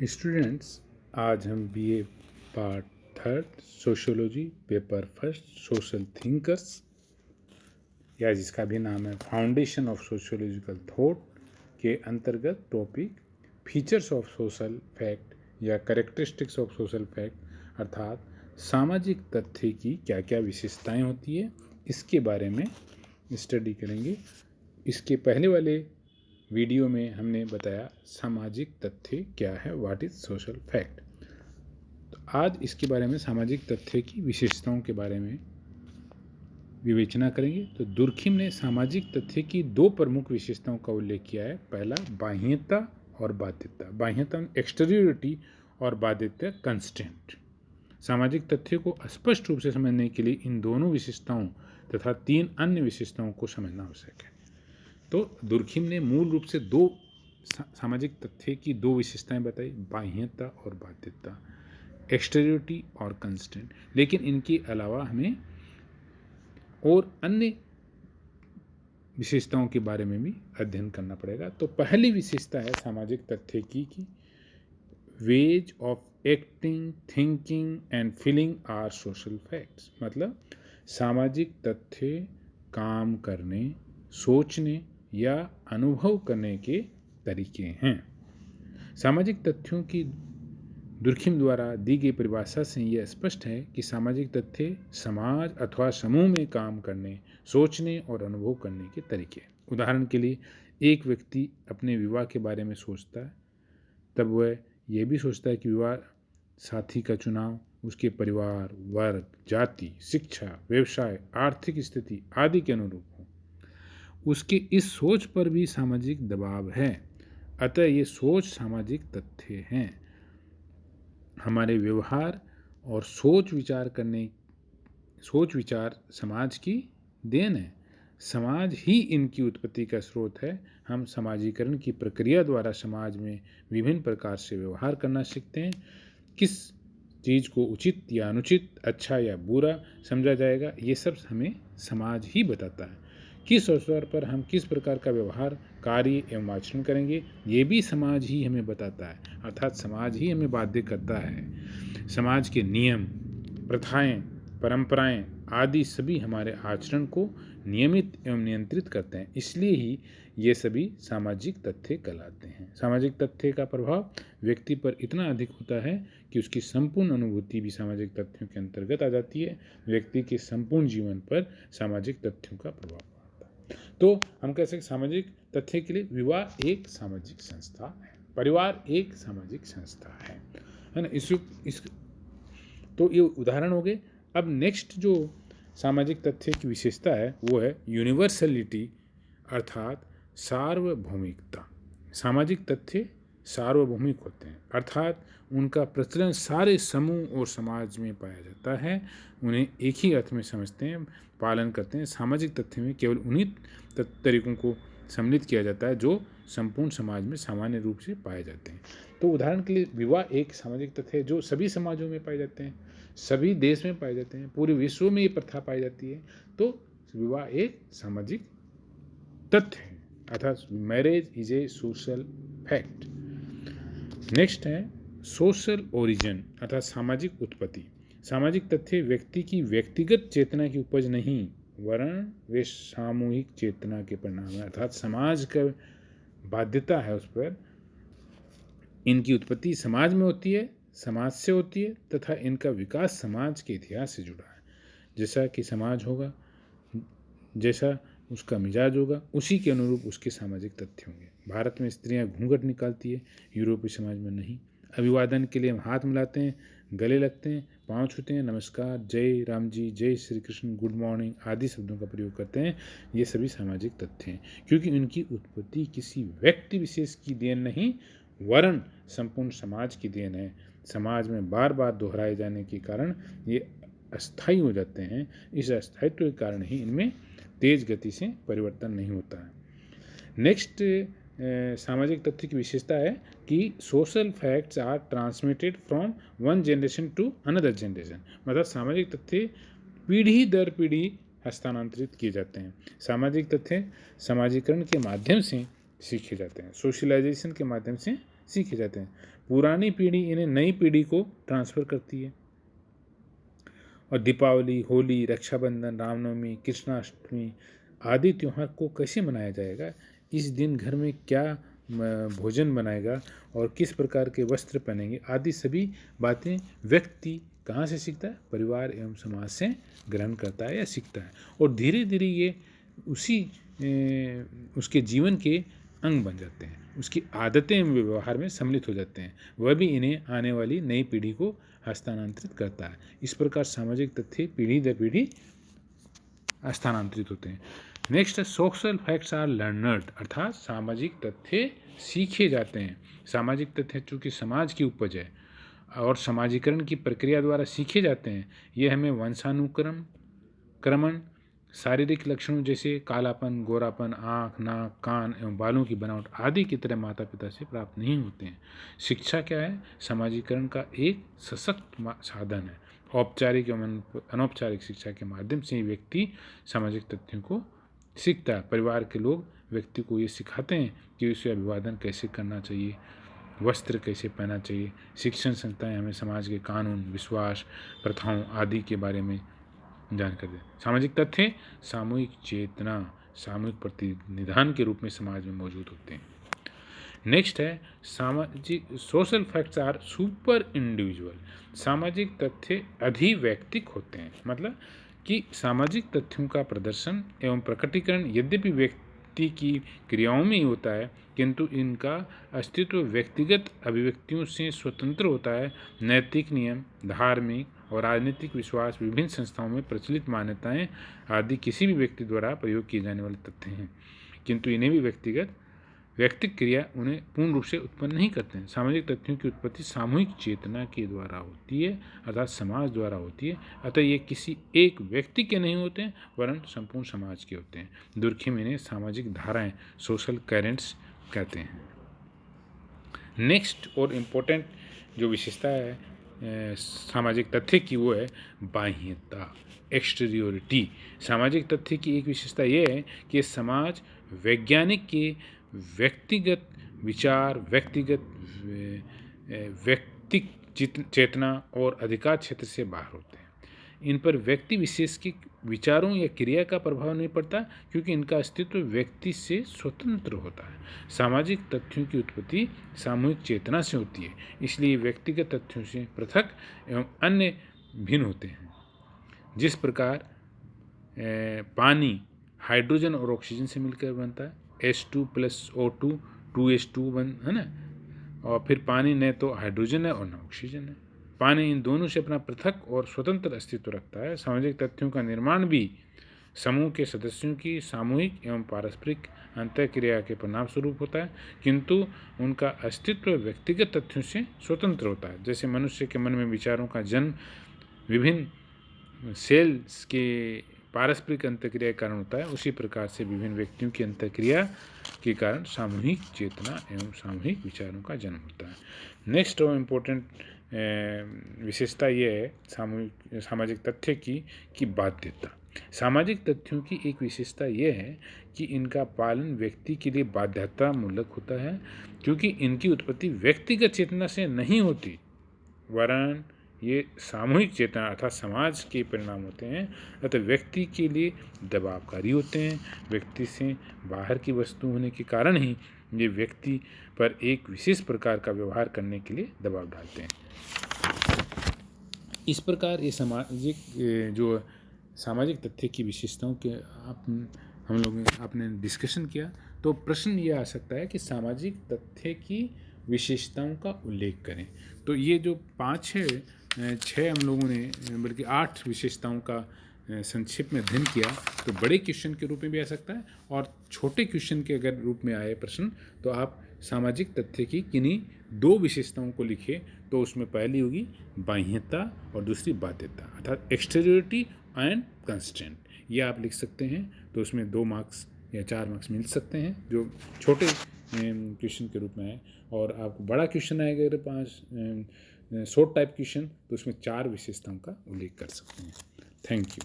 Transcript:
Students, आज हम BA part third sociology paper first social thinkers या जिसका भी नाम है फाउंडेशन ऑफ सोशियोलॉजिकल थॉट के अंतर्गत topic features of social fact या कैरेक्टरिस्टिक्स ऑफ सोशल फैक्ट अर्थात सामाजिक तथ्य की क्या क्या विशेषताएं होती है इसके बारे में स्टडी करेंगे। इसके पहले वाले वीडियो में हमने बताया सामाजिक तथ्य क्या है, व्हाट इज सोशल फैक्ट। तो आज इसके बारे में सामाजिक तथ्य की विशेषताओं के बारे में विवेचना करेंगे। तो दुर्खिम ने सामाजिक तथ्य की दो प्रमुख विशेषताओं का उल्लेख किया है। पहला बाह्यता और बाध्यता। बाह्यता एक्सटेरियोरिटी और बाध्यता कंस्टेंट। सामाजिक तथ्य को स्पष्ट रूप से समझने के लिए इन दोनों विशेषताओं तथा तीन अन्य विशेषताओं को समझना आवश्यक है। तो दुर्खिम ने मूल रूप से दो सामाजिक तथ्य की दो विशेषताएं बताई, बाह्यता और बाध्यता, एक्सटेरियोरिटी और कंस्टेंट। लेकिन इनके अलावा हमें और अन्य विशेषताओं के बारे में भी अध्ययन करना पड़ेगा। तो पहली विशेषता है सामाजिक तथ्य की ways of acting, thinking and feeling are social facts. मतलब सामाजिक तथ्य काम करने, सोचने या अनुभव करने के तरीके हैं। सामाजिक तथ्यों की दुर्खिम द्वारा दी गई परिभाषा से यह स्पष्ट है कि सामाजिक तथ्य समाज अथवा समूह में काम करने, सोचने और अनुभव करने के तरीके। उदाहरण के लिए, एक व्यक्ति अपने विवाह के बारे में सोचता है, तब वह यह भी सोचता है कि विवाह साथी का चुनाव उसके परिवार, वर्ग, जाति, शिक्षा, व्यवसाय, आर्थिक स्थिति आदि के अनुरूप हो। उसके इस सोच पर भी सामाजिक दबाव है। अतः ये सोच सामाजिक तथ्य हैं। हमारे व्यवहार और सोच विचार समाज की देन है। समाज ही इनकी उत्पत्ति का स्रोत है। हम समाजीकरण की प्रक्रिया द्वारा समाज में विभिन्न प्रकार से व्यवहार करना सीखते हैं। किस चीज़ को उचित या अनुचित, अच्छा या बुरा समझा जाएगा, ये सब हमें समाज ही बताता है। किस अवसर पर हम किस प्रकार का व्यवहार, कार्य एवं आचरण करेंगे, ये भी समाज ही हमें बताता है। अर्थात समाज ही हमें बाध्य करता है। समाज के नियम, प्रथाएं, परंपराएं आदि सभी हमारे आचरण को नियमित एवं नियंत्रित करते हैं। इसलिए ही ये सभी सामाजिक तथ्य कहलाते हैं। सामाजिक तथ्य का प्रभाव व्यक्ति पर इतना अधिक होता है कि उसकी संपूर्ण अनुभूति भी सामाजिक तथ्यों के अंतर्गत आ जाती है। व्यक्ति के संपूर्ण जीवन पर सामाजिक तथ्यों का प्रभाव पड़ता है। तो हम कह सकते सामाजिक तथ्य के लिए विवाह एक सामाजिक संस्था है, परिवार एक सामाजिक संस्था है ना। इस तो ये उदाहरण हो गए। अब नेक्स्ट जो सामाजिक तथ्य की विशेषता है वो है यूनिवर्सलिटी अर्थात सार्वभौमिकता। सामाजिक तथ्य सार्वभौमिक होते हैं, अर्थात उनका प्रचलन सारे समूह और समाज में पाया जाता है। उन्हें एक ही अर्थ में समझते हैं, पालन करते हैं। सामाजिक तथ्य में केवल उन्हीं तरीकों को सम्मिलित किया जाता है जो संपूर्ण समाज में सामान्य रूप से पाए जाते हैं। तो उदाहरण के लिए विवाह एक सामाजिक तथ्य है जो सभी समाजों में पाए जाते हैं, सभी देश में पाए जाते हैं, पूरे विश्व में ये प्रथा पाई जाती है। तो विवाह एक सामाजिक तथ्य है, अर्थात marriage is a social fact. Next है सोशल ओरिजिन अर्थात सामाजिक उत्पत्ति। सामाजिक तथ्य व्यक्ति की व्यक्तिगत चेतना की उपज नहीं, वरन वे सामूहिक चेतना के परिणाम है। अर्थात समाज का बाध्यता है उस पर। इनकी उत्पत्ति समाज में होती है, समाज से होती है तथा इनका विकास समाज के इतिहास से जुड़ा है। जैसा कि समाज होगा, जैसा उसका मिजाज होगा, उसी के अनुरूप उसके सामाजिक तथ्य होंगे। भारत में स्त्रियां घूंघट निकालती है, यूरोपीय समाज में नहीं। अभिवादन के लिए हम हाथ मिलाते हैं, गले लगते हैं, पाँव छूते हैं, नमस्कार, जय राम जी, जय श्री कृष्ण, गुड मॉर्निंग आदि शब्दों का प्रयोग करते हैं। ये सभी सामाजिक तथ्य हैं, क्योंकि उनकी उत्पत्ति किसी व्यक्ति विशेष की देन नहीं, वरन संपूर्ण समाज की देन है। समाज में बार बार दोहराए जाने के कारण ये अस्थायी हो जाते हैं। इस अस्थायित्व के कारण ही इनमें तेज गति से परिवर्तन नहीं होता है। नेक्स्ट सामाजिक तथ्य की विशेषता है कि social facts are transmitted from one generation to another generation. मतलब सामाजिक तथ्य पीढ़ी दर पीढ़ी हस्तांतरित किए जाते हैं। सामाजिक तथ्य समाजीकरण के माध्यम से सीखे जाते हैं, सोशलाइजेशन के माध्यम से सीखे जाते हैं। पुरानी पीढ़ी इन्हें नई पीढ़ी को ट्रांसफ़र करती है। और दीपावली, होली, रक्षाबंधन, रामनवमी, कृष्णाष्टमी आदि त्योहार को कैसे मनाया जाएगा, इस दिन घर में क्या भोजन बनाएगा और किस प्रकार के वस्त्र पहनेंगे आदि सभी बातें व्यक्ति कहाँ से सीखता है, परिवार एवं समाज से ग्रहण करता है या सीखता है। और धीरे धीरे ये उसके जीवन के अंग बन जाते हैं, उसकी आदतें एवं व्यवहार में सम्मिलित हो जाते हैं। वह भी इन्हें आने वाली नई पीढ़ी को हस्तांतरित करता है। इस प्रकार सामाजिक तथ्य पीढ़ी दर पीढ़ी हस्तांतरित होते हैं। Next, social facts are learned, अर्थात सामाजिक तथ्य सीखे जाते हैं। सामाजिक तथ्य चूँकि समाज की उपज है और समाजीकरण की प्रक्रिया द्वारा सीखे जाते हैं। ये हमें क्रमण, शारीरिक लक्षणों जैसे कालापन, गोरापन, आँख, नाक, कान एवं बालों की बनावट आदि की तरह माता पिता से प्राप्त नहीं होते हैं। शिक्षा क्या है? समाजीकरण का एक सशक्त साधन है। औपचारिक एवं अनौपचारिक शिक्षा के माध्यम से ही व्यक्ति सामाजिक तथ्यों को सीखता है। परिवार के लोग व्यक्ति को ये सिखाते हैं कि उसे अभिवादन कैसे करना चाहिए, वस्त्र कैसे पहनना चाहिए। शिक्षण संस्थाएं हमें समाज के कानून, विश्वास, प्रथाओं आदि के बारे में जानकारी दें। सामाजिक तथ्य सामूहिक चेतना, सामूहिक प्रतिनिधान के रूप में समाज में मौजूद होते हैं। नेक्स्ट है सामाजिक social facts are super individual. सामाजिक तथ्य अधिवैयक्तिक होते हैं, मतलब कि सामाजिक तथ्यों का प्रदर्शन एवं प्रकटीकरण यद्यपि व्यक्ति की क्रियाओं में ही होता है, किंतु इनका अस्तित्व व्यक्तिगत अभिव्यक्तियों से स्वतंत्र होता है। नैतिक नियम, धार्मिक और राजनीतिक विश्वास, विभिन्न संस्थाओं में प्रचलित मान्यताएं आदि किसी भी व्यक्ति द्वारा प्रयोग किए जाने वाले तथ्य हैं, किंतु इन्हें भी व्यक्तिक क्रिया उन्हें पूर्ण रूप से उत्पन्न नहीं करते हैं। सामाजिक तथ्यों की उत्पत्ति सामूहिक चेतना के द्वारा होती है, अर्थात समाज द्वारा होती है। अतः ये किसी एक व्यक्ति के नहीं होते हैं, वरन संपूर्ण समाज के होते हैं। दुर्खी में इन्हें सामाजिक धाराएं, सोशल करेंट्स कहते हैं। नेक्स्ट और इम्पोर्टेंट जो विशेषता है सामाजिक तथ्य की, वो है बाह्यता, एक्सटीरियोरिटी। सामाजिक तथ्य की एक विशेषता ये है कि समाज वैज्ञानिक के व्यक्तिगत विचार, व्यक्तिक चेतना और अधिकार क्षेत्र से बाहर होते हैं। इन पर व्यक्ति विशेष के विचारों या क्रिया का प्रभाव नहीं पड़ता, क्योंकि इनका अस्तित्व व्यक्ति से स्वतंत्र होता है। सामाजिक तथ्यों की उत्पत्ति सामूहिक चेतना से होती है, इसलिए व्यक्तिगत तथ्यों से पृथक एवं अन्य भिन्न होते हैं। जिस प्रकार पानी हाइड्रोजन और ऑक्सीजन से मिलकर बनता है, H2+O2 2H2 है ना, और फिर पानी न तो हाइड्रोजन है और न ऑक्सीजन है। पानी इन दोनों से अपना पृथक और स्वतंत्र अस्तित्व रखता है। सामाजिक तथ्यों का निर्माण भी समूह के सदस्यों की सामूहिक एवं पारस्परिक अंतःक्रिया के परिणाम स्वरूप होता है, किंतु उनका अस्तित्व व्यक्तिगत तथ्यों से स्वतंत्र होता है। जैसे मनुष्य के मन में विचारों का जन्म विभिन्न सेल्स के पारस्परिक अंतःक्रिया के कारण होता है, उसी प्रकार से विभिन्न व्यक्तियों की अंतःक्रिया के कारण सामूहिक चेतना एवं सामूहिक विचारों का जन्म होता है। नेक्स्ट और इम्पोर्टेंट विशेषता ये है सामाजिक तथ्य की बाध्यता। सामाजिक तथ्यों की एक विशेषता ये है कि इनका पालन व्यक्ति के लिए बाध्यतामूलक होता है, क्योंकि इनकी उत्पत्ति व्यक्तिगत चेतना से नहीं होती, वरन ये सामूहिक चेतना अर्थात समाज के परिणाम होते हैं। अतः व्यक्ति के लिए दबावकारी होते हैं। व्यक्ति से बाहर की वस्तु होने के कारण ही ये व्यक्ति पर एक विशेष प्रकार का व्यवहार करने के लिए दबाव डालते हैं। इस प्रकार ये सामाजिक तथ्य की विशेषताओं के हम लोग आपने डिस्कशन किया, तो प्रश्न ये आ सकता है कि सामाजिक तथ्य की विशेषताओं का उल्लेख करें। तो ये जो 6 हम लोगों ने बल्कि 8 विशेषताओं का संक्षिप्त में अध्ययन किया, तो बड़े क्वेश्चन के रूप में भी आ सकता है, और छोटे क्वेश्चन के अगर रूप में आए प्रश्न, तो आप सामाजिक तथ्य की किन्हीं 2 विशेषताओं को लिखें। तो उसमें पहली होगी बाह्यता और दूसरी बाध्यता, अर्थात एक्सटीरियोरिटी एंड कंस्ट्रेंट। ये आप लिख सकते हैं, तो उसमें 2 मार्क्स या 4 मार्क्स मिल सकते हैं जो छोटे क्वेश्चन के रूप में है। और आपको बड़ा क्वेश्चन आएगा अगर 5 शॉर्ट टाइप क्वेश्चन, तो उसमें 4 विशेषताओं का उल्लेख कर सकते हैं। Thank you.